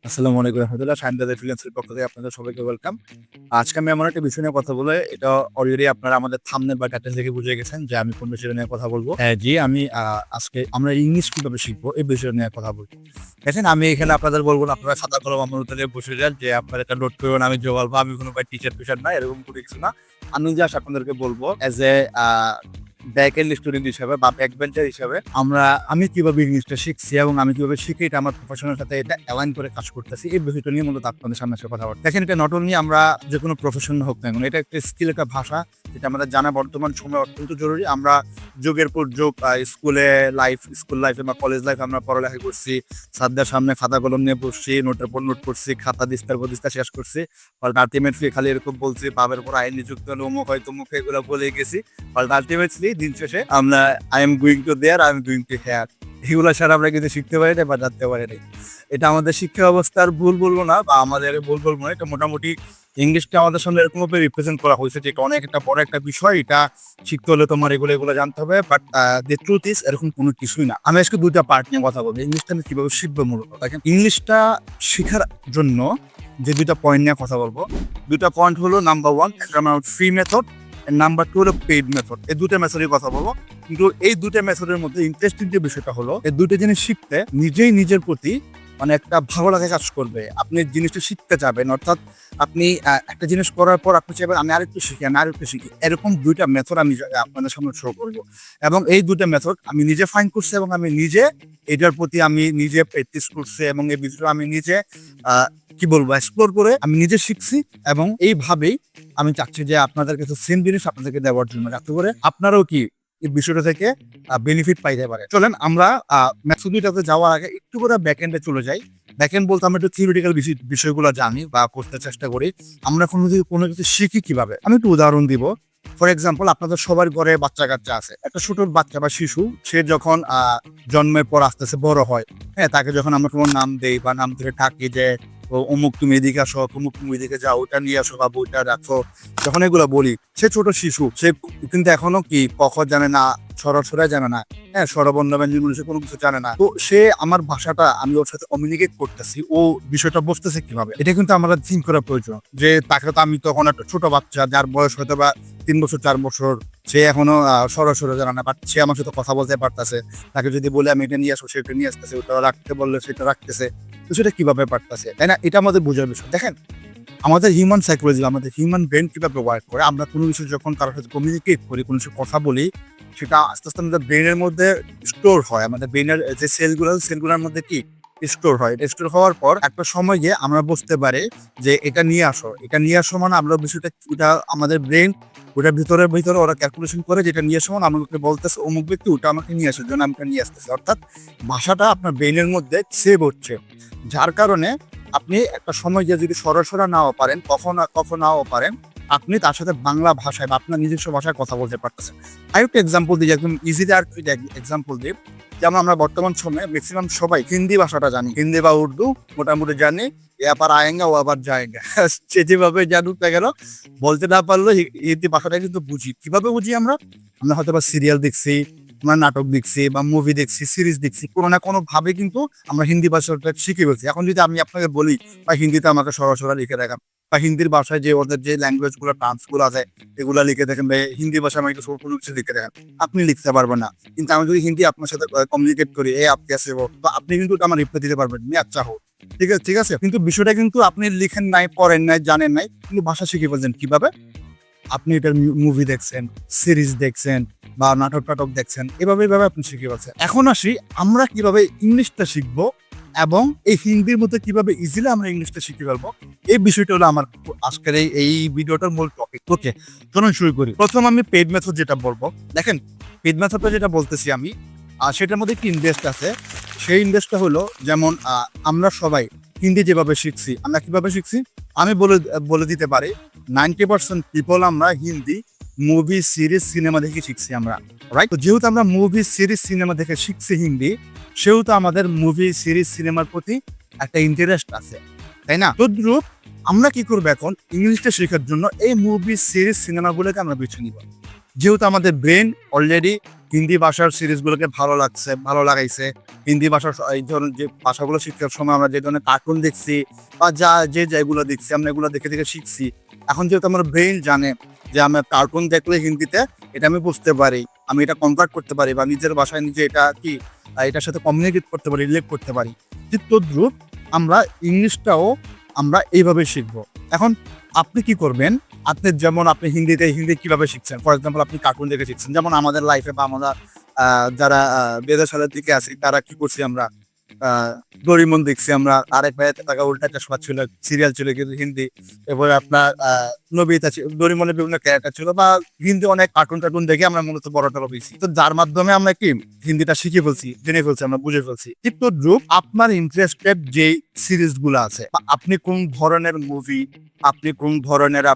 আসসালামু আলাইকুম রহমতুল্লাহ। শাহিনদাদের ফ্রিল্যান্সের পক্ষ থেকে আপনাদের সবাইকে ওয়েলকাম। আজকে আমি এমন একটা বিষয় নিয়ে কথা বলে, এটা অলরেডি আপনারা আমাদের থাম্বনেল বা টাইটেল থেকে বুঝে গেছেন যে আমি কোন বিষয় নিয়ে কথা বলবো। হ্যাঁ, জি আমি আজকে আমরা ইংলিশ কিভাবে শিখবো এই বিষয় নিয়ে কথা বলবো। দেখেন, আমি এখানে আপনাদের বলবো না আপনারা খাতা কলম আমার উত্তরে বসে যান যে আপনারা এটা নোট করুন, আমি জবাব বা আমি কোনো টিচার ফিচার না, এরকম কোনো কিছু না। আমি জাস্ট আপনাদেরকে বলবো as a back end student হিসেবে বা ব্যাক বেঞ্চার হিসেবে আমি কিভাবে ইংলিশটা শিখছি এবং আমি কিভাবে শিখে এটা আমার প্রফেশনের সাথে এটা অ্যালাইন করে কাজ করতেছি, এই বিষয়টা নিয়ে মূলত আপনাদের সামনে এসে কথা বলতে। দেখেন, এটা নট অনলি আমরা যে কোনো প্রফেশন হোক না কেন, এটা একটা স্কিল, একটা ভাষা, যেটা আমাদের জানা বর্তমান সময়ে অত্যন্ত জরুরি। আমরা যুগের পর যুগ স্কুল লাইফে বা কলেজ লাইফে আমরা পড়ালেখা করছি, স্যারদের সামনে খাতা কলম নিয়ে বসছি, নোটের পর নোট করছি, খাতা দিস্তার পর দিস্তা শেষ করছি। আলটিমেটলি খালি এরকম বলছি, বাবের উপর আইন নিযুক্ত হলে অমুক হয় তমুক, এগুলো বলে গেছি। আলটিমেটলি দিন শেষে আমরা I am going to there, I am going to here, এগুলো ছাড়া আমরা কিন্তু শিখতে পারি না বা জানতে পারি না। এটা আমাদের শিক্ষা ব্যবস্থার ভুল বলবো না, বা আমাদের ভুল বলবো না, এটা মোটামুটি ইংলিশটা আমাদের সামনে এরকম ভাবে রিপ্রেজেন্ট করা হয়েছে যে এটা অনেক একটা বড় একটা বিষয়, এটা শিখতে হলে তোমার এগুলো জানতে হবে। বাট দ্য ট্রুথ ইজ এরকম কোনো কিছুই না। আমি আজকে দুইটা পার্ট নিয়ে কথা বলবো, ইংলিশটা আমি কিভাবে শিখবো। মূলত দেখেন, ইংলিশটা শেখার জন্য যে দুইটা পয়েন্ট নিয়ে কথা বলবো, দুইটা পয়েন্ট হলো নাম্বার 1 একটা ফ্রি মেথড, নাম্বার 2 হলো পেইড মেথড। এই দুটো মেথডের কথা বলবো। কিন্তু এই দুটো মেথডের মধ্যে ইন্টারেস্টিং যে বিষয়টা হলো, এই দুটো জিনিস শিখতে নিজেই নিজের প্রতি একটা ভালো লাগা কাজ করবে। আপনি জিনিসটা শিখতে যাবেন, অর্থাৎ আপনি একটা জিনিস করার পর আপনি চাইবেন আমি আরেকটু শিখি। এরকম দুইটা মেথড আমি আপনাদের সামনে শো করবো। এবং এই দুইটা মেথড আমি নিজে ফাইন্ড করছি এবং আমি নিজে এটার প্রতি আমি নিজে প্র্যাকটিস করছি, এবং এই বিষয়টা আমি নিজে এক্সপ্লোর করে আমি নিজে শিখছি। এবং এইভাবেই আমি চাচ্ছি যে আপনাদের কাছে সেম জিনিস আপনাদেরকে দেওয়ার জন্য, যাতে করে আপনারাও এই বিষয়টা থেকে বেনিফিট পাইতে পারে। চলেন আমরা ম্যাথডটাতে যাওয়ার আগে একটু করে ব্যাকএন্ডে চলে যাই। ব্যাকএন্ড বলতে আমরা একটু থিওরিটিক্যাল বিষয়গুলো জানি বা করতে চেষ্টা করি। আমরা কোনো কিছু শিখি কিভাবে, আমি একটু উদাহরণ দিব। ফর এক্সাম্পল, আপনাদের সবার ঘরে বাচ্চা কাচ্চা আছে। একটা ছোট বাচ্চা বা শিশু, সে যখন জন্মের পর আস্তে আস্তে বড় হয়, হ্যাঁ, তাকে যখন আমরা কোনো নাম দেই বা নাম ধরে ডাকি যে অমুক তুমি এদিকে আসো, অমুক তুমি এদিকে যাও, ওটা নিয়ে আসো বা বইটা রাখো, যখন এগুলো বলি, সে ছোট শিশু, সে কিন্তু এখনো ক খ জানে না, সরাসরি জানে না, হ্যাঁ, স্বরবর্ণ ব্যঞ্জন সে কোনো কিছু জানে না। তো সে আমার ভাষাটা আমি ওর সাথে কমিউনিকেট করতেছি, ও বিষয়টা বুঝতেছে কিভাবে, এটা কিন্তু আমাদের থিঙ্ক করা প্রয়োজন। যে তাকে তো আমি তখন একটা ছোট বাচ্চা, যার বয়স হয়তো বা 3 বছর 4 বছর, সে এখনো সরাসরি জানে না, বাট সে আমার সাথে কথা বলতে পারতেছে। তাকে যদি বলে আমি এটা নিয়ে আসো, সে এটা নিয়ে আসতেছে, ওটা রাখতে বললে সেটা রাখতেছে। তো সেটা কিভাবে পারতেছে, তাই না? এটা আমাদের বোঝার বিষয়। দেখেন, আমাদের হিউম্যান সাইকোলজি, আমাদের হিউম্যান ব্রেন কিভাবে ওয়ার্ক করে, আমরা কোনো কিছু যখন কারোর সাথে কমিউনিকেট করি, কোনো কিছু কথা বলি, সেটা আস্তে আস্তে আমাদের ব্রেনের মধ্যে স্টোর হয়। আমাদের ব্রেনের যে সেলগুলোর মধ্যে স্টোর হয়। স্টোর হওয়ার পর একটা সময় গিয়ে আমরা বুঝতে পারি যে এটা নিয়ে আসো মানে আমরা বিষয়টা, ওটা আমাদের ব্রেন ওটার ভিতরে ওরা ক্যালকুলেশন করে, যেটা নিয়ে আসো মানে আমাকে বলতেছে অমুক ব্যক্তি ওটা আমাকে নিয়ে আসার জন্য, আমি নিয়ে আসতেছি। অর্থাৎ ভাষাটা আপনার ব্রেনের মধ্যে সেভ হচ্ছে, যার কারণে আপনি একটা সময় গিয়ে যদি সরাসরি নাও পারেন, কখন নাও পারেন, আপনি তার সাথে বাংলা ভাষায় বা আপনার নিজস্ব ভাষায় কথা বলতে পারতেছেন। আরেকটা এক্সাম্পল দিই, একদম ইজিলি আর এক্সাম্পল দিই। যেমন আমরা বর্তমান সময়ে ম্যাক্সিমাম সবাই হিন্দি ভাষাটা জানি, হিন্দি বা উর্দু মোটামুটি জানি। এ আবার আয়েঙ্গা ও আবার যায়েঙ্গা, সে যেভাবে জানুক না কেন, বলতে না পারলেও হিন্দি ভাষাটা কিন্তু বুঝি। কিভাবে বুঝি? আমরা হয়তো বা সিরিয়াল দেখছি, আমরা নাটক দেখছি বা মুভি দেখছি, সিরিজ দেখছি, কোনো না কোনো ভাবে কিন্তু আমরা হিন্দি ভাষাটা শিখে ফেলছি। এখন যদি আমি আপনাকে বলি বা হিন্দিতে আমাকে সরাসরি লিখে দেখান, বা হিন্দির ভাষায় যে ওদের যে ল্যাঙ্গুয়েজ গুলো টার্মস গুলো আছে এগুলা লিখে দেখেন, বা হিন্দি ভাষায় আমাকে কোনো কিছু লিখে দেখেন, আপনি লিখতে পারবেন না। কিন্তু আমি যদি হিন্দি আপনার সাথে কমিউনিকেট করি, এ আপনি আসে, তো আপনি কিন্তু আমার রিপ্লাই দিতে পারবেন, আমি আচ্ছা হোক, ঠিক আছে। কিন্তু বিষয়টা কিন্তু আপনি লিখেন নাই, পড়েন নাই, জানেন নাই, কিন্তু ভাষা শিখে ফেলছেন কিভাবে? আপনি এটার মুভি দেখছেন, সিরিজ দেখছেন বা নাটক দেখছেন, এভাবে আপনি শিখে পাচ্ছেন। এখন আসি আমরা কিভাবে ইংলিশটা শিখবো এবং এই হিন্দির মধ্যে কিভাবে ইজিলি আমরা ইংলিশটা শিখে ফেলবো, এই বিষয়টা হলো আমার আজকের এই ভিডিওটার মূল টপিক। ওকে, চলুন শুরু করি। প্রথম আমি পেইড মেথড যেটা বলবো, দেখেন পেইড মেথডটা যেটা বলতেছি আমি, সেটার মধ্যে কি ইনভেস্ট আছে। সেই ইনভেস্টটা হলো, যেমন আমরা সবাই হিন্দি যেভাবে শিখছি, আমরা কিভাবে শিখছি আমি বলে দিতে পারি। 90% পিপল আমরা হিন্দি মুভি, সিরিজ, সিনেমা দেখে শিখছি আমরা, রাইট? তো যেহেতু আমরা মুভি, সিরিজ, সিনেমা দেখে শিখছি হিন্দি, সেহেতু আমাদের মুভি, সিরিজ, সিনেমার প্রতি একটা ইন্টারেস্ট আছে, তাই না? তদ্রুপ আমরা কি করবো, এখন ইংলিশটা শেখার জন্য এই মুভি, সিরিজ, সিনেমাগুলোকে আমরা বেছে নিব। যেহেতু আমাদের ব্রেন অলরেডি হিন্দি ভাষার সিরিজগুলোকে ভালো লাগাইছে, হিন্দি ভাষার এই ধরনের যে ভাষাগুলো শিক্ষার সময় আমরা যে ধরনের কার্টুন দেখছি বা যেগুলো দেখছি আমরা এগুলো দেখে দেখে শিখছি। এখন যেহেতু আমার ব্রেন জানে যে আমার কার্টুন দেখলে হিন্দিতে এটা আমি বুঝতে পারি, আমি এটা কনভার্ট করতে পারি বা নিজের ভাষায় নিজে এটা কি এটার সাথে কমিউনিকেট করতে পারি, রিলেট করতে পারি। ঠিক তদ্রূপ আমরা ইংলিশটাও আমরা এইভাবে শিখবো। এখন আপনি কি করবেন, আপনি হিন্দি কিভাবে শিখছেন, ফর এক্সাম্পল আপনি কার্টুন দেখে শিখছেন, যেমন আমাদের লাইফে বা আমরা যারা বিদেশের দিকে আছি তারা কি করছি আমরা ডোরিমন দেখছি, আমরা আরেক ভাইয়াতে টাকা উল্টা চশমা ছিল, সিরিয়াল ছিল কিন্তু হিন্দি। এরপরে আপনার নবিতা ছিল, ডোরিমনের বিভিন্ন ক্যারেক্টার ছিল বা হিন্দি অনেক কার্টুন দেখে আমরা মূলত বড়টা হয়েছি, তো যার মাধ্যমে আমরা কি হিন্দিটা শিখে ফেলছি, জেনে ফেলছি, আমরা বুঝে ফেলছি। ঠিক তদ্রূপ আপনার ইন্টারেস্টেড যে সিরিজ গুলো আছে বা আপনি কোন ধরনের মুভি, আপনি কোন ধরনের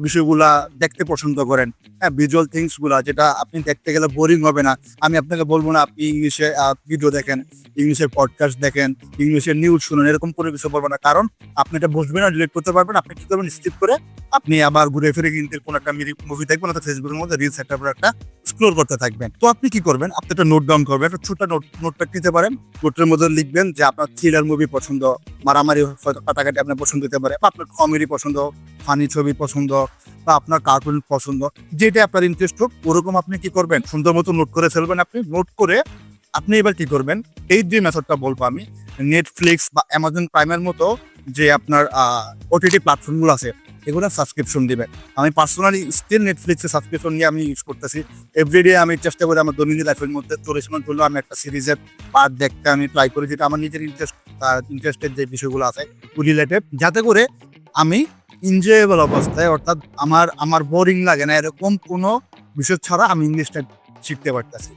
বিষয়গুলা দেখতে পছন্দ করেন, হ্যাঁ, ভিজুয়াল থিংস গুলা যেটা আপনি দেখতে গেলে বোরিং হবে না। আমি আপনাকে বলবো না আপনি ইংলিশে ভিডিও দেখেন, ইংলিশের পডকাস্ট দেখেন, ইংলিশের নিউজ শুনুন, এরকম কোনো কিছু বলবো না, কারণ আপনি এটা বুঝবেন না, রিলেট করতে পারবেন। আপনি কি করবেন, স্কিপ করে আপনি আবার ঘুরে ফিরে কিন্তু কোনো একটা মুভি দেখবেন অথবা ফেসবুকের মধ্যে রিলস একটা স্ক্রোল করতে থাকবেন। তো আপনি কি করবেন, আপনি একটা নোট ডাউন করবেন, একটা ছোট নোটপ্যাড নিতে পারেন, নোটের মধ্যে লিখবেন যে আপনার থ্রিলার মুভি পছন্দ, মারামারি কাটাকাটি আপনার পছন্দ হতে পারে, বা আপনার কমেডি পছন্দ, ফানি ছবি পছন্দ, বা আপনার কার্টুন পছন্দ, যেটা আপনার ইন্টারেস্ট হোক ওরকম আপনি কি করবেন, সুন্দর মতো নোট করে ফেলবেন। আপনি নোট করে আপনি এবার কি করবেন, এই যে মেথডটা বলবো আমি, নেটফ্লিক্স বা অ্যামাজন প্রাইমের মতো যে আপনার ওটিটি প্ল্যাটফর্মগুলো আছে এগুলো সাবস্ক্রিপশন দিবেন। আমি পার্সোনালি স্টিল নেটফ্লিক্সে সাবস্ক্রিপশন নিয়ে আমি ইউজ করতেছি। এভরিডে আমি চেষ্টা করি আমার দৈনন্দিন লাইফের মধ্যে 40 মিনিট হলেও আমি একটা সিরিজের পার্ট দেখতে আমি ট্রাই করি, যেটা আমার নিজের ইন্টারেস্টেড যে বিষয়গুলো আছে রিলেটেড, যাতে করে আমি এনজয়েবল অবস্থায়, অর্থাৎ আমার বোরিং লাগে না এরকম কোনো বিষয় ছাড়া আমি ইংলিশটা শিখতে পারতেছি।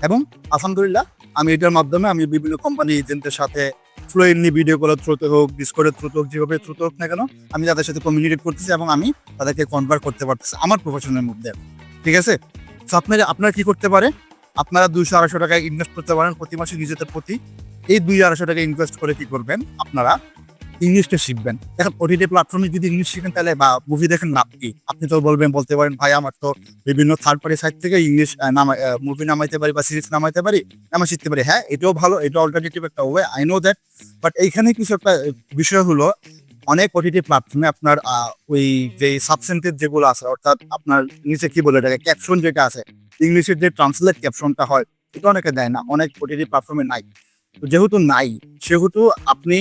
এবং আলহামদুলিল্লাহ আমি এটার মাধ্যমে আমি বিভিন্ন কোম্পানি এজেন্টের সাথে ফ্লুয়েন্টলি ভিডিও কলের থ্রুতে হোক, ডিসকর্ডের থ্রুতে হোক, যেভাবে থ্রুতে হোক না কেন, আমি তাদের সাথে কমিউনিকেট করতেছি এবং আমি তাদেরকে কনভার্ট করতে পারতেছি আমার প্রফেশনের মধ্যে। ঠিক আছে, তো আপনারা কি করতে পারে, আপনারা 200-250 টাকা ইনভেস্ট করতে পারেন প্রতি মাসে নিজেদের প্রতি। এই 200-250 টাকা ইনভেস্ট করে কি করবেন, আপনারা ইংলিশটা শিখবেন। এখন ওটিটি প্ল্যাটফর্মে যদি ইংলিশ শিখেন তাহলে বা মুভি দেখেন লাভ কি? আপনি তো বলতে পারেন ভাই আমার তো বিভিন্ন থার্ড পার্টি সাইট থেকে ইংলিশ মুভি নামাইতে পারি বা সিরিজ নামাইতে পারি, আমি শিখতে পারি। হ্যাঁ, এটাও ভালো, এটা অল্টারনেটিভ একটা way, I know that. But এইখানে কিছু একটা বিষয় হলো, অনেক ওটিটি প্ল্যাটফর্মে আপনার ওই যে সাবসেন্টেড যেগুলো আছে, অর্থাৎ আপনার নিচে কি বলে এটাকে ক্যাপশন যেটা আছে, ইংলিশের যে ট্রান্সলেট ক্যাপশনটা হয়, এটা অনেকে দেয় না, অনেক ওটিটি প্ল্যাটফর্মে নাই। তো যেহেতু নাই, সেহেতু আপনি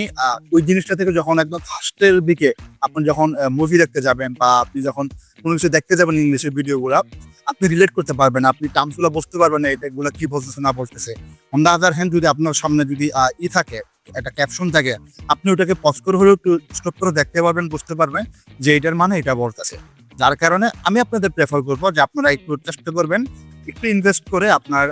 ওই জিনিসটা থেকে যখন একদম ফার্স্টের দিকে আপনি যখন মুভি দেখতে যাবেন বা আপনি যখন কোনো কিছু দেখতে যাবেন ইংলিশের ভিডিওগুলো, আপনি রিলেট করতে পারবেন, আপনি টার্মসগুলো বুঝতে পারবেন না এগুলো কি বলতেছে না বলতেছে। অন দ্য আদার হ্যান্ড, যদি আপনার সামনে যদি থাকে, একটা ক্যাপশন থাকে, আপনি ওটাকে পজ করে হলেও একটু স্টপ করে দেখতে পারবেন, বুঝতে পারবেন যে এটার মানে এটা বলতেছে। যার কারণে আমি আপনাদের প্রেফার করবো যে আপনারা একটু চেষ্টা করবেন একটু ইনভেস্ট করে আপনার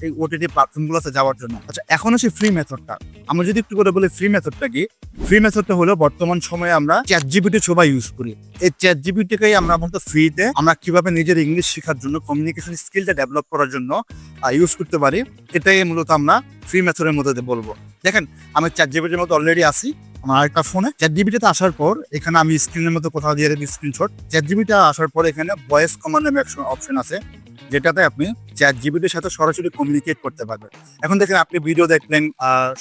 এই ওটিটি প্ল্যাটফর্মগুলোতে যাওয়ার জন্য। আচ্ছা, এখন আসি ফ্রি মেথডটা। আমরা যদি একটু করে বলি ফ্রি মেথডটা কি, ফ্রি মেথডটা হলো বর্তমান সময়ে আমরা ChatGPT সবাই ইউজ করি। এই ChatGPT-কেই আমরা বলতে ফ্রিতে আমরা কিভাবে নিজের ইংলিশ শেখার জন্য, কমিউনিকেশন স্কিলটা ডেভেলপ করার জন্য ইউজ করতে পারি, এটাই মূলত আমরা ফ্রি মেথডের মধ্যে বলবো। দেখেন, আমি ChatGPT-র মধ্যে অলরেডি আসি আমার আরেকটা ফোনে। ChatGPT-তে আসার পর এখানে আমি স্ক্রিনের মধ্যে কোথাও দিয়ে দিই স্ক্রিনশট। ChatGPT আসার পর এখানে ভয়েস কমান্ড নামে অপশন আছে, যেটাতে আপনি ChatGPT-র সাথে সরাসরি কমিউনিকেট করতে পারবেন। এখন দেখেন, আপনি ভিডিও দেখলেন,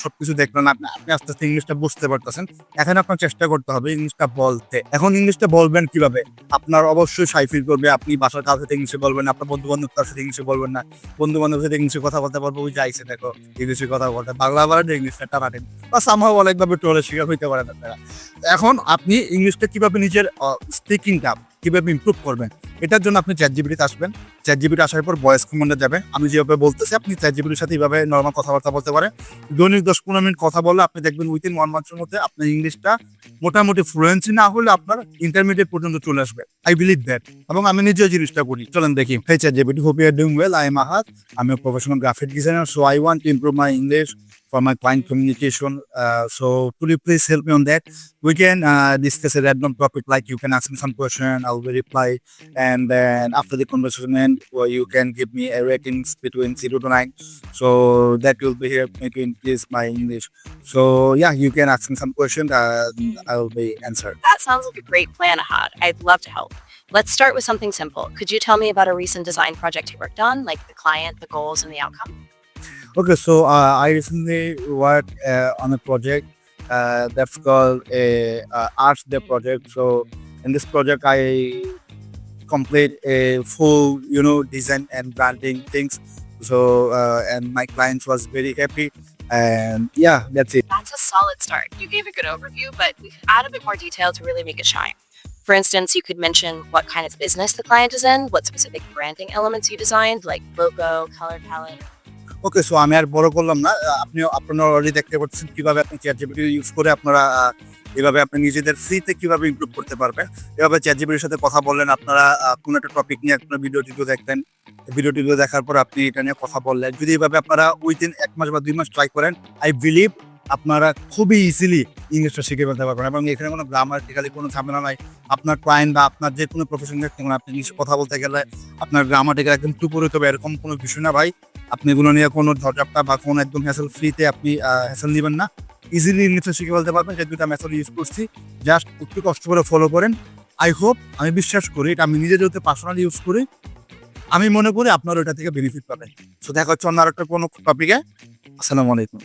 সবকিছু দেখলেন, আপনি আস্তে আস্তে ইংলিশটা বুঝতে পারতেছেন। এখন আপনার চেষ্টা করতে হবে ইংলিশটা বলতে। এখন ইংলিশটা বলবেন কিভাবে? আপনার অবশ্যই শাই ফিল করবে, আপনি বাসার কারোর সাথে ইংলিশে বলবেন না, আপনার বন্ধু বান্ধব তার সাথে ইংলিশে বলবেন না, বন্ধু বান্ধবের সাথে ইংলিশে কথা বলতে পারবো, ওই যাইছে দেখো ইংলিশে কথা বলতে, বাংলা বলেন ইংলিশটা টানাটেন বা সামহাও অনেকভাবে ট্রোলের শিকার হইতে পারেন আপনারা। এখন আপনি ইংলিশটা কিভাবে নিজের স্পিকিংটা কিভাবে ইমপ্রুভ করবেন, এটার জন্য আপনি ChatGPT-তে আসবেন। ChatGPT আসার পর ভয়েস কমান্ডে যাবেন। আমি যেভাবে বলতেছি আপনি ChatGPT-র সাথে এইভাবে নরমাল কথাবার্তা বলতে পারেন। দৈনিক 10-15 মিনিট কথা বললে আপনি দেখবেন উইথিন 1 মান্থের মধ্যে আপনার ইংলিশটা মোটামুটি ফ্লুয়েন্সি না হলে আপনার ইন্টারমিডিয়েট পর্যন্ত চলে আসবে। আই বিলিভ দ্যাট, এবং আমি নিজেও জিনিসটা করি। চলেন দেখি। Hey ChatGPT, hope you are doing well. I am Ahad. I'm a professional graphic designer, so I want to improve my English for my client communication. So could you please help me on that? We can discuss a random topic, like you can ask me some question, I will reply, and then after the conversation end, well, you can give me a ratings between 0 to 9. So that will be help me to increase my English. So yeah, you can ask me some question, I will be answered. That sounds like a great plan, Ahad. I'd love to help. Let's start with something simple. Could you tell me about a recent design project you worked on, like the client, the goals, and the outcome? Okay, so I recently worked on a project that's called a Arts Day project. So in this project, I complete a full, design and branding things. So and my clients was very happy, and yeah, that's it. That's a solid start. You gave a good overview, but we could add a bit more detail to really make it shine. For instance, you could mention what kind of business the client is in, what specific branding elements you designed, like logo, color palette. Okay, so আমি আর বড় করলাম না। আপনারা already দেখতে পাচ্ছেন কিভাবে আপনি ChatGPT use করে আপনারা এভাবে আপনি নিজেদের ফ্রিতে কিভাবে ইমপ্রুভ করতে পারবেন। এভাবে ChatGPT এর সাথে কথা বললেন, আপনারা কোনো একটা টপিক নিয়ে আপনারা ভিডিও দেখলেন। ভিডিও দেখার পর আপনি এটা নিয়ে কথা বললেন। যদি এভাবে আপনারা উইদিন ১ মাস বা ২ মাস ট্রাই করেন, আই বিলিভ আপনারা খুবই ইজিলি ইংলিশটা শিখে ফেলতে পারবেন, এবং এখানে কোনো গ্রামাটিক্যালি কোনো ঝামেলা নাই। আপনার ক্লায়েন্ট বা আপনার যে কোনো প্রফেশন থাকতে পারেন, আপনি ইংলিশে কথা বলতে গেলে আপনার গ্রামাটিক্যাল একদম টুপরে তবে এরকম কোনো বিষয় না ভাই। আপনি এগুলো নিয়ে কোনো ঝড়ঝাপটা বা কোনো একদম হ্যাসেল ফ্রিতে আপনি হ্যাসেল নিবেন না। ইজিলি ইংলিশটা শিখে ফেলতে পারবেন। যে ২টা মেথড ইউজ করছি, জাস্ট একটু কষ্ট করে ফলো করেন। আই হোপ, আমি বিশ্বাস করি, এটা আমি নিজে যেহেতু পার্সোনালি ইউজ করি, আমি মনে করি আপনারা ওটা থেকে বেনিফিট পাবেন। সো দেখা হচ্ছে অন্য আরেকটা কোনো টপিকে। আসসালামু আলাইকুম।